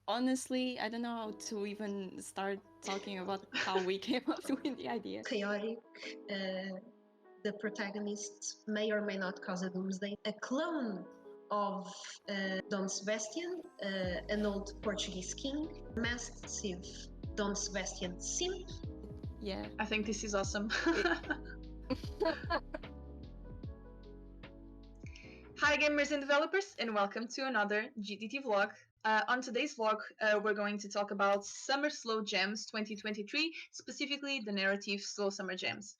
Honestly, I don't know how to even start talking about how we came up with the idea. Chaotic. The protagonist may or may not cause a doomsday. A clone of Dom Sebastian, an old Portuguese king, massive Dom Sebastian simp. Yeah. I think this is awesome. Hi gamers and developers, and welcome to another GDT vlog. On today's vlog, we're going to talk about Summer Slow Gems 2023, specifically the narrative Slow Summer Gems.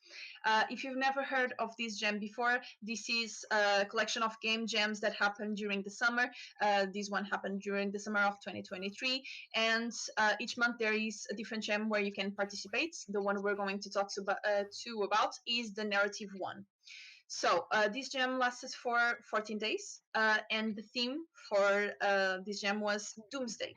If you've never heard of this gem before, this is a collection of game gems that happened during the summer. This one happened during the summer of 2023, and each month there is a different gem where you can participate. The one we're going to talk about is the narrative one. So this gem lasted for 14 days, and the theme for this gem was Doomsday.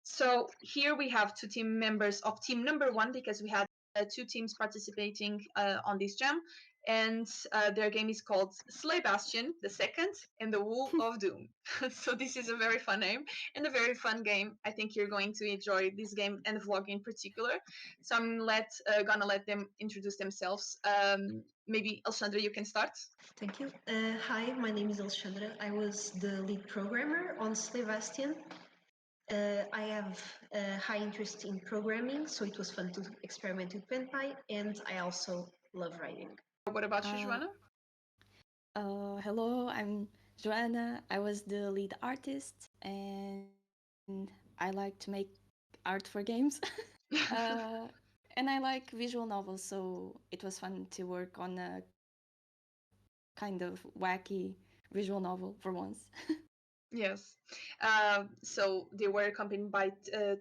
So here we have two team members of team number one, because we had two teams participating on this gem, and their game is called Slaybastian the II and the Wool of Doom. So this is a very fun name and a very fun game. I think you're going to enjoy this game and the vlog in particular. So I'm gonna let them introduce themselves. Maybe Alexandra, you can start. Thank you. Hi, my name is Alexandra. I was the lead programmer on Slaybastian. I have a high interest in programming, so it was fun to experiment with PenPy, and I also love writing. What about you, Joanna? Hello, I'm Joanna. I was the lead artist, and I like to make art for games. And I like visual novels, so it was fun to work on a kind of wacky visual novel for once. Yes. So they were accompanied by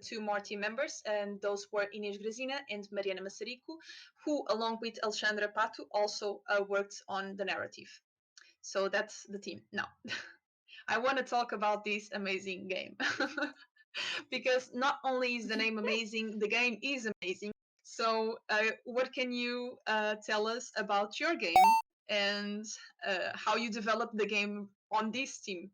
two more team members, and those were Inês Grazina and Mariana Massarico, who, along with Alexandra Pato, also worked on the narrative. So that's the team. Now, I want to talk about this amazing game. Because not only is the name amazing, the game is amazing. So, what can you tell us about your game and how you developed the game on this team?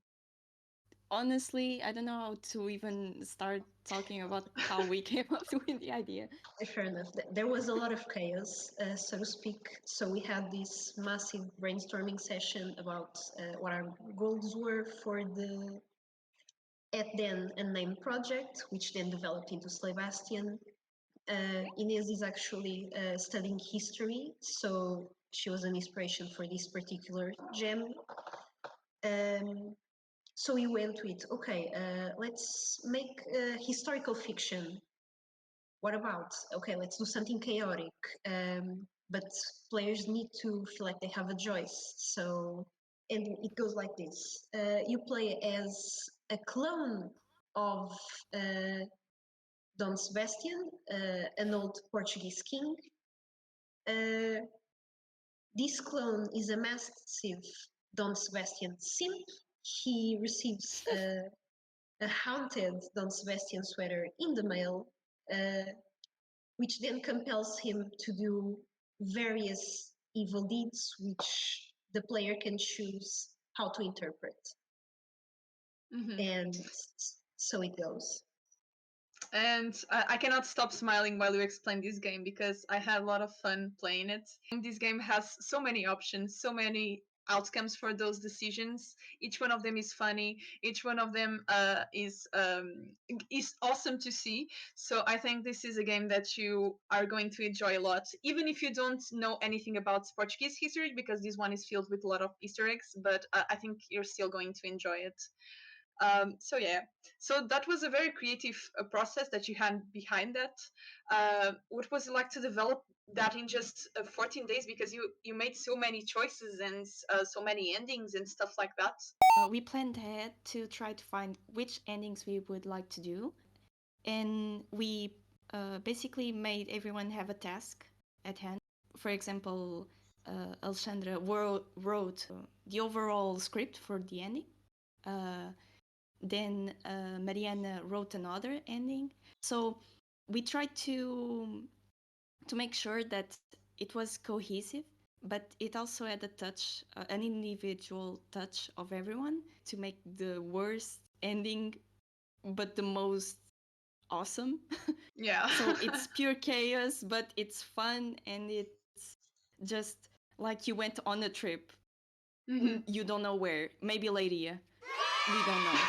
Honestly, I don't know how to even start talking about how we came up with the idea. Fair enough. There was a lot of chaos, so to speak. So we had this massive brainstorming session about what our goals were for the at then unnamed project, which then developed into Slaybastian. Inez is actually studying history, so she was an inspiration for this particular gem. So we went with, okay, let's make historical fiction. What about? Okay, let's do something chaotic. But players need to feel like they have a choice. So, and it goes like this: you play as a clone of Dom Sebastian, an old Portuguese king. This clone is a massive Dom Sebastian simp. He receives a haunted Don Sebastian sweater in the mail, which then compels him to do various evil deeds, which the player can choose how to interpret. Mm-hmm. And so it goes. And I cannot stop smiling while you explain this game because I had a lot of fun playing it. And this game has so many options, so many outcomes for those decisions. Each one of them is funny. Each one of them is awesome to see. So I think this is a game that you are going to enjoy a lot, even if you don't know anything about Portuguese history, because this one is filled with a lot of Easter eggs. But I think you're still going to enjoy it. So yeah, so that was a very creative process that you had behind that. What was it like to develop that in just 14 days? Because you made so many choices and so many endings and stuff like that. We planned ahead to try to find which endings we would like to do, and we basically made everyone have a task at hand. For example, Alexandra wrote the overall script for the ending. Then Mariana wrote another ending. So we tried to make sure that it was cohesive, but it also had a touch, an individual touch of everyone to make the worst ending but the most awesome. Yeah. So it's pure chaos, but it's fun and it's just like you went on a trip. Hmm. You don't know where. Maybe Ladia. We don't know.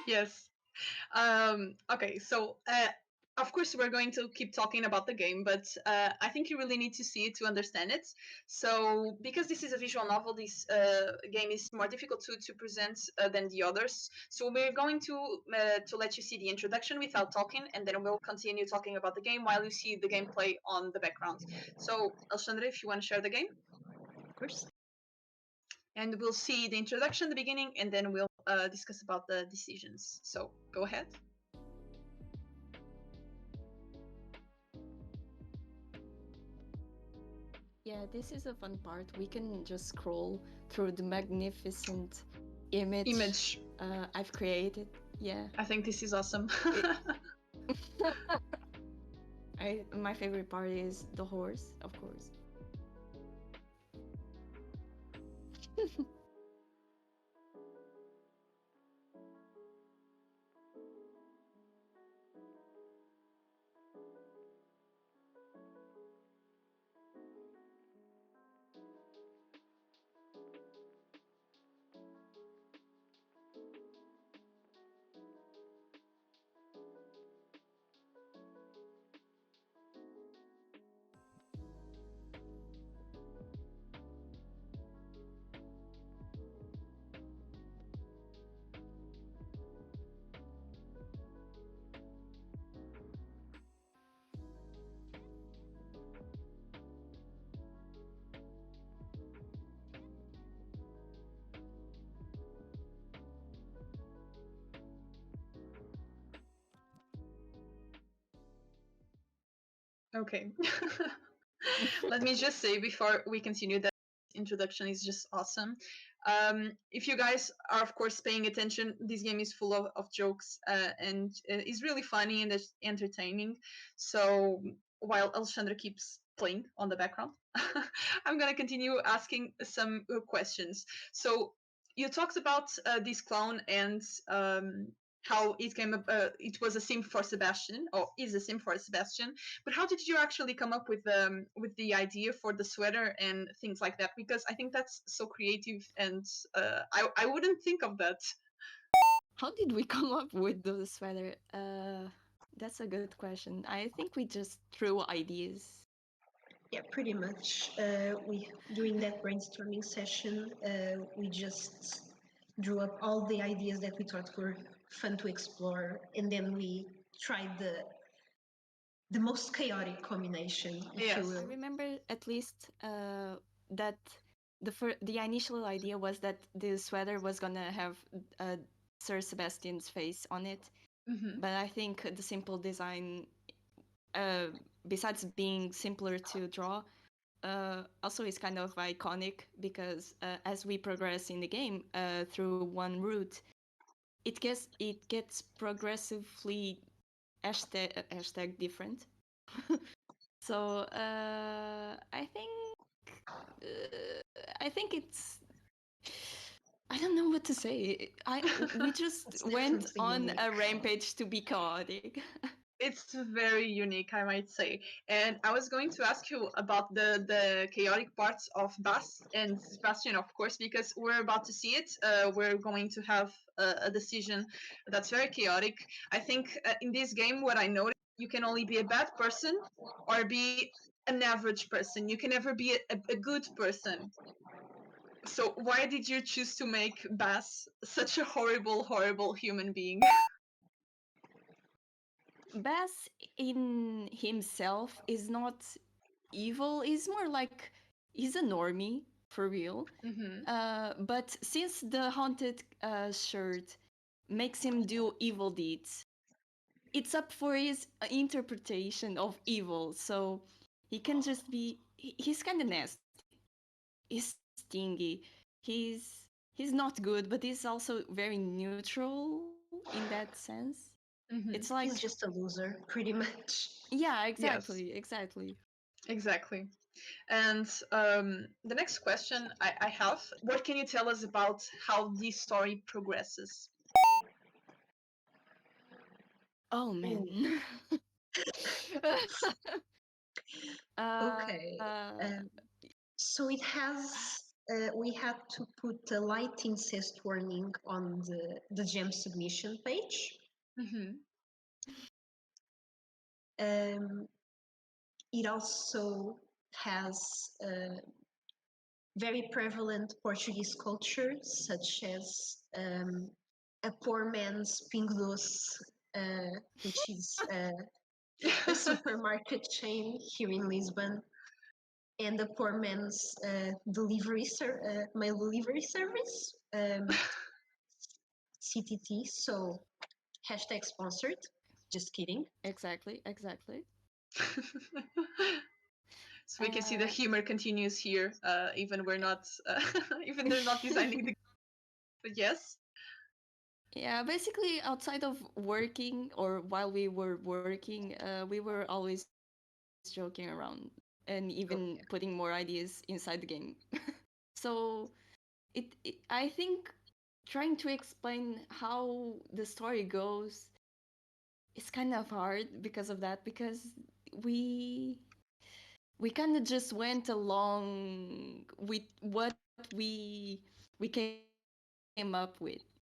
Yes. Okay, so of course we're going to keep talking about the game, but I think you really need to see it to understand it. So because this is a visual novel, this game is more difficult to present than the others. So we're going to let you see the introduction without talking, and then we'll continue talking about the game while you see the gameplay on the background. So Alexandra, if you want to share the game, Of course. and we'll see the introduction, the beginning, and then we'll discuss about the decisions. So go ahead. Yeah, this is a fun part. We can just scroll through the magnificent image Image. I've created. Yeah. I think this is awesome. It, my favorite part is the horse, of course. Okay. Let me just say before we continue that introduction is just awesome. If you guys are, of course, paying attention, this game is full of jokes and is really funny and entertaining. So while Alexandra keeps playing on the background, I'm going to continue asking some questions. So you talked about this clown and how it was a sim for Sebastian, or is a sim for Sebastian. But how did you actually come up with the idea for the sweater and things like that? Because I think that's so creative, and I wouldn't think of that. How did we come up with the sweater? That's a good question. I think we just threw ideas. Yeah, pretty much. We during that brainstorming session, we just drew up all the ideas that we thought were fun to explore, and then we tried the most chaotic combination, if you Yes. I will. remember at least that the initial idea was that the sweater was gonna have uh, Sir Sebastian's face on it, Hmm. but I think the simple design, uh, besides being simpler to draw, also is kind of iconic because as we progress in the game through one route, it gets progressively hashtag different. So I think it's I don't know what to say. I We just It's went definitely on unique. a rampage to be chaotic. It's very unique, I might say. And I was going to ask you about the chaotic parts of Bass and Sebastian, of course, because we're about to see it. We're going to have a decision that's very chaotic. I think in this game, what I noticed, you can only be a bad person or be an average person. You can never be a good person. So why did you choose to make Bass such a horrible, horrible human being? Bass in himself is not evil. He's more like he's a normie for real. Hmm. But since the haunted shirt makes him do evil deeds, it's up for his interpretation of evil. So he can just be. He's kind of nasty. He's stingy. He's not good, but he's also very neutral in that sense. Hmm. It's like, He's just a loser, pretty much. yeah, Yes, exactly. exactly. And the next question I have, what can you tell us about how this story progresses? Oh man. Ooh, okay. uh, So it has. We had to put a light incest warning on the gem submission page. Mm-hmm. Um, it also has very prevalent Portuguese culture, such as a poor man's Pingo Doce, which is a supermarket chain here in Lisbon, and a poor man's mail delivery service, CTT. So hashtag sponsored. Just kidding. exactly. So we can see the Uh, humor continues here, even we're not, even they're not designing the. But yes. yeah, basically outside of working or while we were working, we were always joking around and even putting Oh more yeah. ideas inside the game. So I think trying to explain how the story goes is kind of hard because of that, because we we kind of just went along with what we came up with.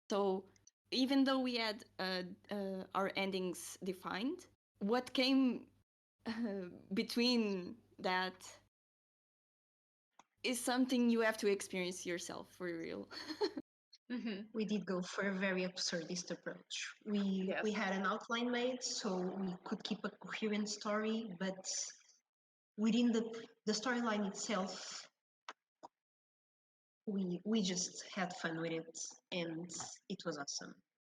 So even though we had our endings defined, what came between that is something you have to experience yourself for real. Mm-hmm. We did go for a very absurdist approach. We Yes. had an outline made so we could keep a coherent story, but within the storyline itself, we just had fun with it, and it was awesome.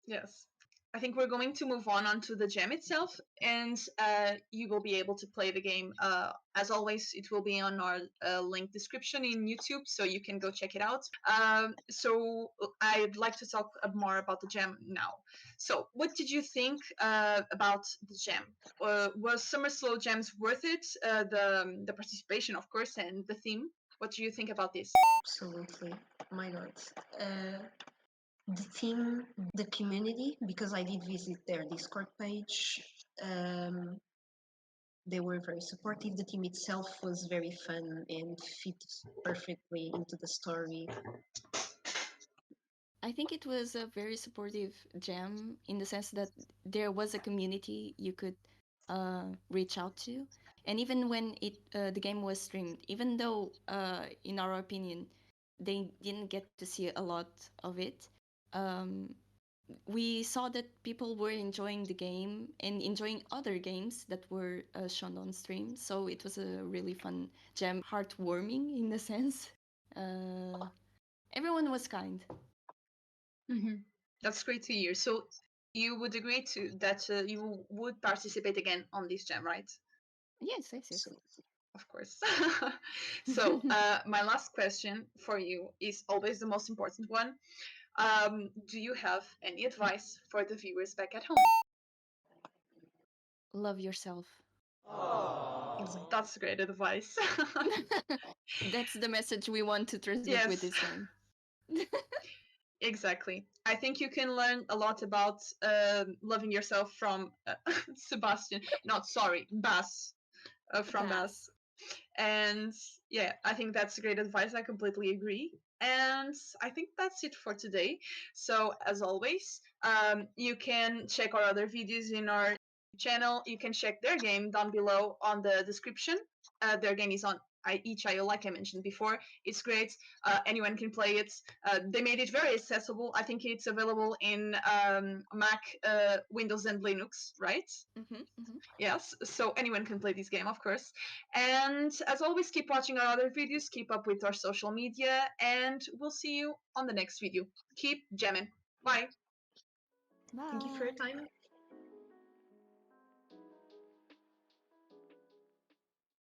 Yes. I think we're going to move on onto the gem itself, and you will be able to play the game. As always, it will be on our link description in YouTube, so you can go check it out. So I'd like to talk more about the gem now. So, what did you think about the gem? Was Summer Slow Gems worth it? The participation, of course, and the theme. What do you think about this? Absolutely. My God. Uh, the team, the community, because I did visit their Discord page. Um, they were very supportive. The team itself was very fun and fit perfectly into the story. I think it was a very supportive gem in the sense that there was a community you could reach out to, and even when the game was streamed, even though in our opinion they didn't get to see a lot of it, um, we saw that people were enjoying the game and enjoying other games that were shown on stream. So it was a really fun gem, heartwarming in a sense. Uh, Everyone was kind. Mm-hmm. That's great to hear. So you would agree to that you would participate again on this jam, right? Yes. So Of course. So my last question for you is always the most important one. Do you have any advice for the viewers back at home? Love yourself. exactly. That's great advice. That's the message we want to transmit with Yes, this game. exactly. I think you can learn a lot about loving yourself from Sebastian. Not sorry, Bass. From Bass. Bass. And yeah, I think that's great advice. I completely agree. And I think that's it for today. So, as always, you can check our other videos in our channel. You can check their game down below on the description. Their game is on itch.io, like I mentioned before. It's great. Anyone can play it. They made it very accessible. I think it's available in Mac, Windows, and Linux, right? Hmm. Yes, so anyone can play this game, of course. And as always, keep watching our other videos, keep up with our social media, and we'll see you on the next video. Keep jamming. Bye. Thank you for your Bye. time.